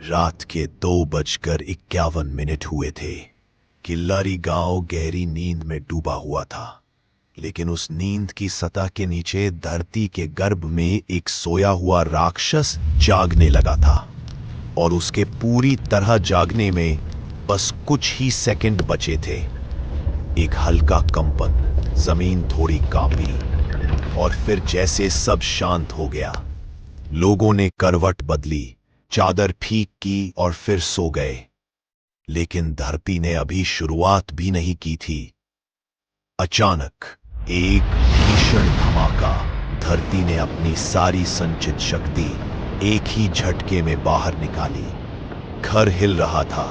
रात के 2:51 हुए थे। किल्लारी गांव गहरी नींद में डूबा हुआ था, लेकिन उस नींद की सतह के नीचे धरती के गर्भ में एक सोया हुआ राक्षस जागने लगा था। और उसके पूरी तरह जागने में बस कुछ ही सेकंड बचे थे। एक हल्का कंपन, जमीन थोड़ी कांपी, और फिर जैसे सब शांत हो गया। लोगों ने करवट बदली, चादर फीक की और फिर सो गए। लेकिन धरती ने अभी शुरुआत भी नहीं की थी। अचानक एक भीषण धमाका। धरती ने अपनी सारी संचित शक्ति एक ही झटके में बाहर निकाली। घर हिल रहा था,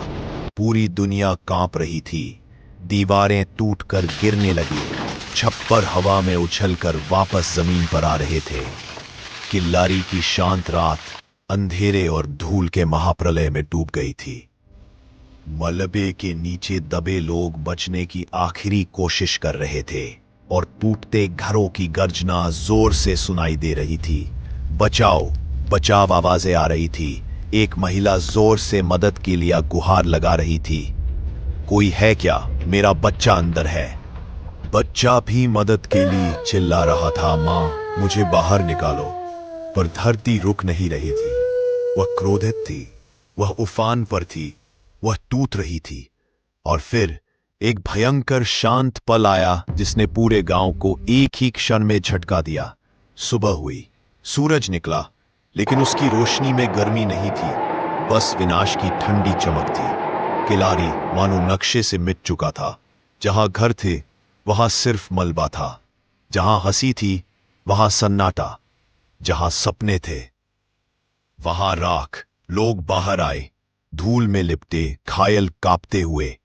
पूरी दुनिया कांप रही थी। दीवारें टूटकर गिरने लगी, छप्पर हवा में उछलकर वापस जमीन पर आ रहे थे। किल्लारी की शांत रात अंधेरे और धूल के महाप्रलय में डूब गई थी। मलबे के नीचे दबे लोग बचने की आखिरी कोशिश कर रहे थे, और टूटते घरों की गर्जना जोर से सुनाई दे रही थी। बचाओ, बचाव आवाजें आ रही थी। एक महिला जोर से मदद के लिए गुहार लगा रही थी। कोई है क्या? मेरा बच्चा अंदर है। बच्चा भी मदद के लिए चिल्ला रहा था, मां मुझे बाहर निकालो। पर धरती रुक नहीं रही थी। वह क्रोधित थी, वह उफान पर थी, वह टूट रही थी। और फिर एक भयंकर शांत पल आया जिसने पूरे गांव को एक ही क्षण में झटका दिया। सुबह हुई, सूरज निकला, लेकिन उसकी रोशनी में गर्मी नहीं थी, बस विनाश की ठंडी चमक थी। किल्लारी मानो नक्शे से मिट चुका था। जहां घर थे वहां सिर्फ मलबा था, जहां हंसी थी वहां सन्नाटा, जहां सपने थे वहां राख। लोग बाहर आए, धूल में लिपटे, घायल कांपते हुए,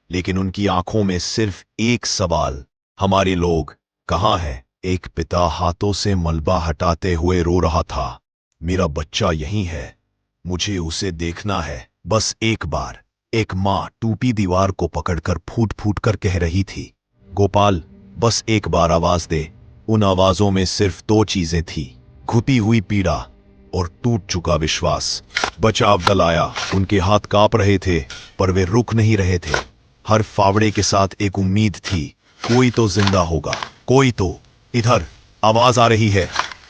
लेकिन उनकी आंखों में सिर्फ एक सवाल, हमारे लोग कहां हैं? एक पिता हाथों से मलबा हटाते हुए रो रहा था, मेरा बच्चा यहीं है, मुझे उसे देखना है, बस एक बार। एक मां टूटी दीवार को पकड़कर फूट फूट कर कह रही थी, गोपाल बस एक बार आवाज दे। उन आवाजों में सिर्फ दो चीजें थी, घुटी हुई पीड़ा और टूट चुका विश्वास। बचाव दल आया, उनके हाथ कांप रहे थे, पर वे रुक नहीं रहे थे। हर फावड़े के साथ एक उम्मीद थी, कोई तो जिंदा होगा, कोई तो। इधर आवाज आ रही है,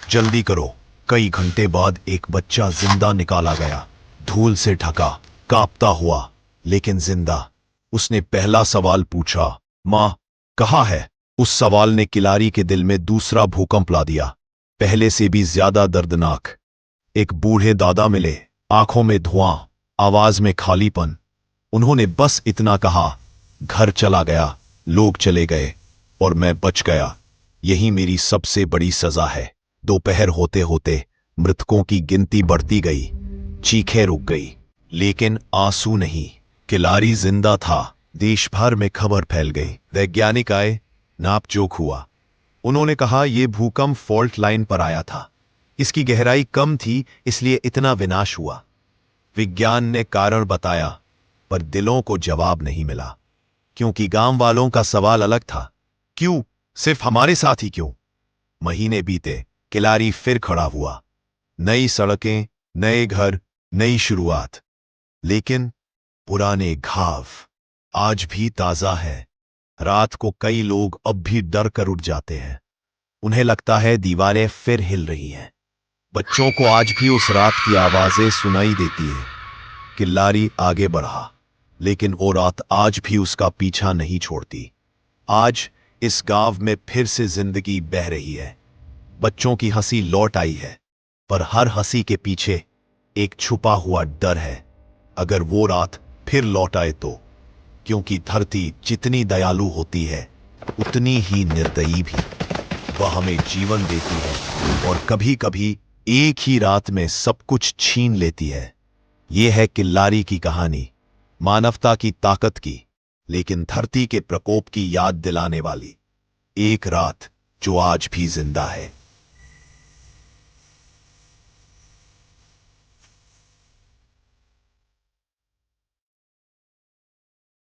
जल्दी करो। कई घंटे बाद एक बच्चा जिंदा निकाला गया, धूल से ढका, कांपता हुआ, लेकिन जिंदा। उसने पहला सवाल पूछा, मां कहां है? उस सवाल ने किल्लारी के दिल में दूसरा भूकंप ला दिया, पहले से भी ज्यादा दर्दनाक। एक बूढ़े दादा मिले, आंखों में धुआं, आवाज में खालीपन। उन्होंने बस इतना कहा, घर चला गया, लोग चले गए, और मैं बच गया। यही मेरी सबसे बड़ी सजा है। दोपहर होते होते मृतकों की गिनती बढ़ती गई, चीखें रुक गई, लेकिन आंसू नहीं। किल्लारी जिंदा था। देश भर में खबर फैल गई। वैज्ञानिक आए, नापजोख हुआ। उन्होंने कहा यह भूकंप फॉल्ट लाइन पर आया था, इसकी गहराई कम थी, इसलिए इतना विनाश हुआ। विज्ञान ने कारण बताया, पर दिलों को जवाब नहीं मिला, क्योंकि गांव वालों का सवाल अलग था, क्यों सिर्फ हमारे साथ ही क्यों? महीने बीते, किल्लारी फिर खड़ा हुआ। नई सड़कें, नए घर, नई शुरुआत, लेकिन पुराने घाव आज भी ताजा है। रात को कई लोग अब भी डर कर उठ जाते हैं, उन्हें लगता है दीवारें फिर हिल रही हैं। बच्चों को आज भी उस रात की आवाजें सुनाई देती है। किल्लारी आगे बढ़ा, लेकिन वो रात आज भी उसका पीछा नहीं छोड़ती। आज इस गांव में फिर से जिंदगी बह रही है। बच्चों की हंसी लौट आई है, पर हर हंसी के पीछे एक छुपा हुआ डर है, अगर वो रात फिर लौट आए तो। क्योंकि धरती जितनी दयालु होती है, उतनी ही निर्दयी भी। वह हमें जीवन देती है, और कभी कभी एक ही रात में सब कुछ छीन लेती है। यह है किल्लारी की कहानी, मानवता की ताकत की, लेकिन धरती के प्रकोप की याद दिलाने वाली एक रात जो आज भी जिंदा है।